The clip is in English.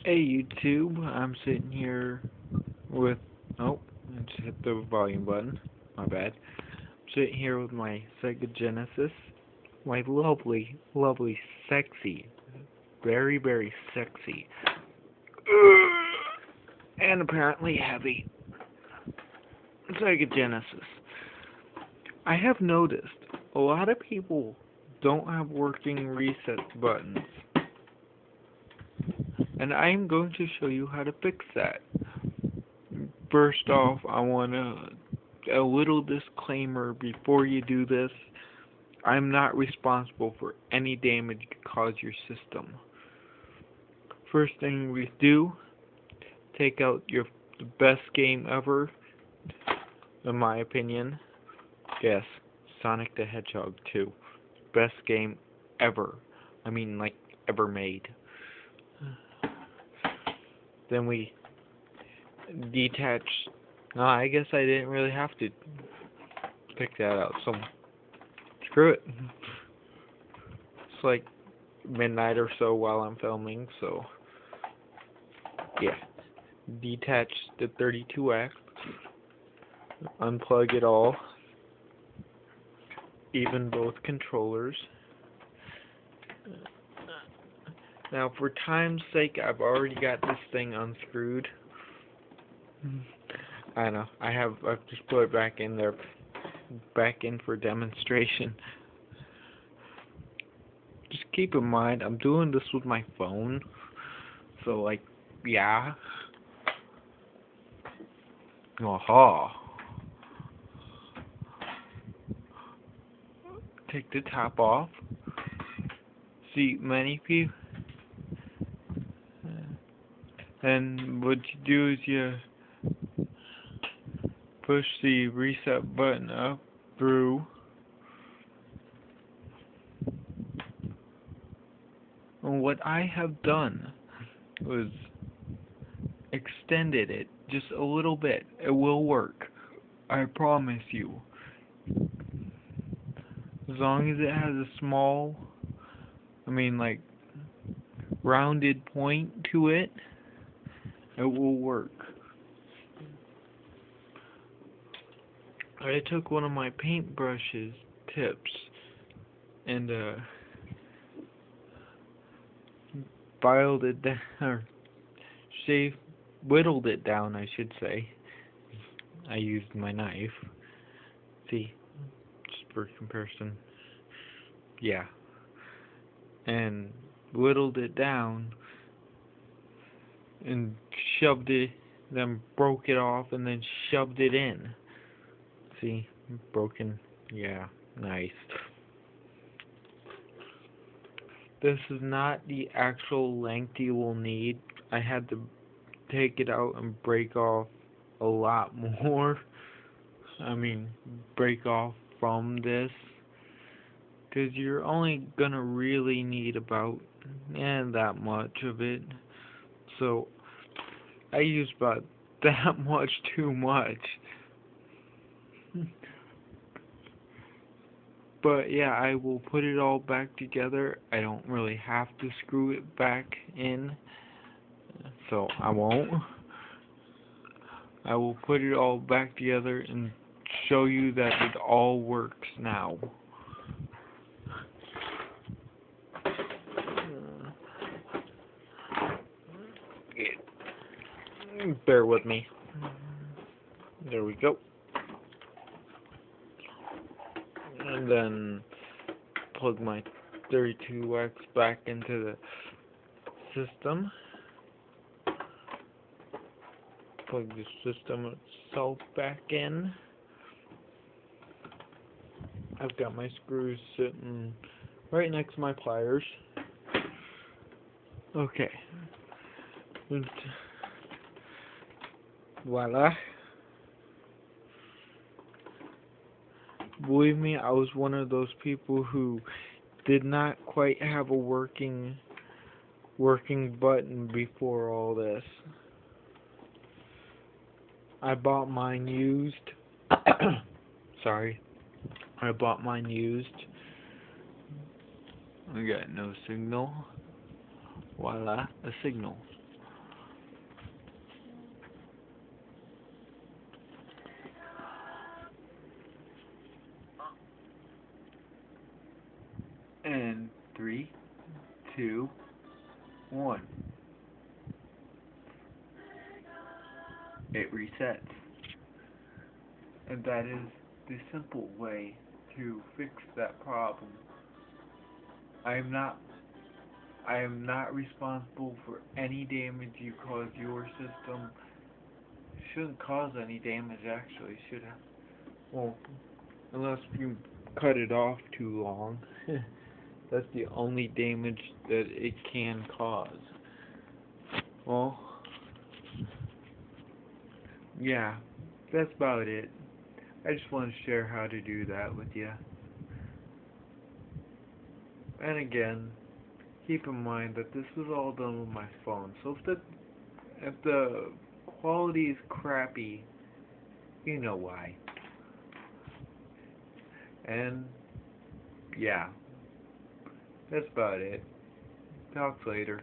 Hey YouTube, I'm sitting here with, oh, I just hit the volume button, my bad. I'm sitting here with my Sega Genesis, my lovely, lovely, sexy, very, very sexy, and apparently heavy Sega Genesis. I have noticed a lot of people don't have working reset buttons, and I am going to show you how to fix that. First off, I want a little disclaimer before you do this. I'm not responsible for any damage to cause your system. First thing we do, take out the best game ever, in my opinion. Yes, Sonic the Hedgehog 2. Best game ever. I mean, like, ever made. Then we detach. No, I guess I didn't really have to pick that out, so screw it. It's like midnight or so while I'm filming, so yeah. Detach the 32X, unplug it all, even both controllers. Now, for time's sake, I've already got this thing unscrewed. I know, I've just put it back in there, back in for demonstration. Just keep in mind, I'm doing this with my phone, so like, yeah. Aha. Take the top off. See, many people, and what you do is you push the reset button up through, and what I have done was extended it just a little bit. It will work, I promise you. As long as it has a small, like, rounded point to it, it will work. I took one of my paintbrushes tips and filed it down, or whittled it down, I should say. I used my knife. See, just for comparison. Yeah. And whittled it down and shoved it, then broke it off and then shoved it in. See, broken. Yeah, nice. This is not the actual length you will need. I had to take it out and break off a lot more. Break off from this, because you're only gonna really need about that much of it. So I used about that much too much. But yeah, I will put it all back together. I don't really have to screw it back in, so I won't. I will put it all back together and show you that it all works now. Bear with me. There we go. And then plug my 32X back into the system. Plug the system itself back in. I've got my screws sitting right next to my pliers. Okay. Voila. Believe me, I was one of those people who did not quite have a working button before all this. I bought mine used. Sorry. I bought mine used. I got no signal. Voila, a signal. One, it resets. And that is the simple way to fix that problem. I am not I am not responsible for any damage you cause your system. Shouldn't cause any damage actually, should have. Well, unless you cut it off too long. That's the only damage that it can cause. Well, yeah, that's about it. I just want to share how to do that with you. And again, keep in mind that this was all done with my phone. So if the quality is crappy, you know why. And yeah, that's about it. Talk later.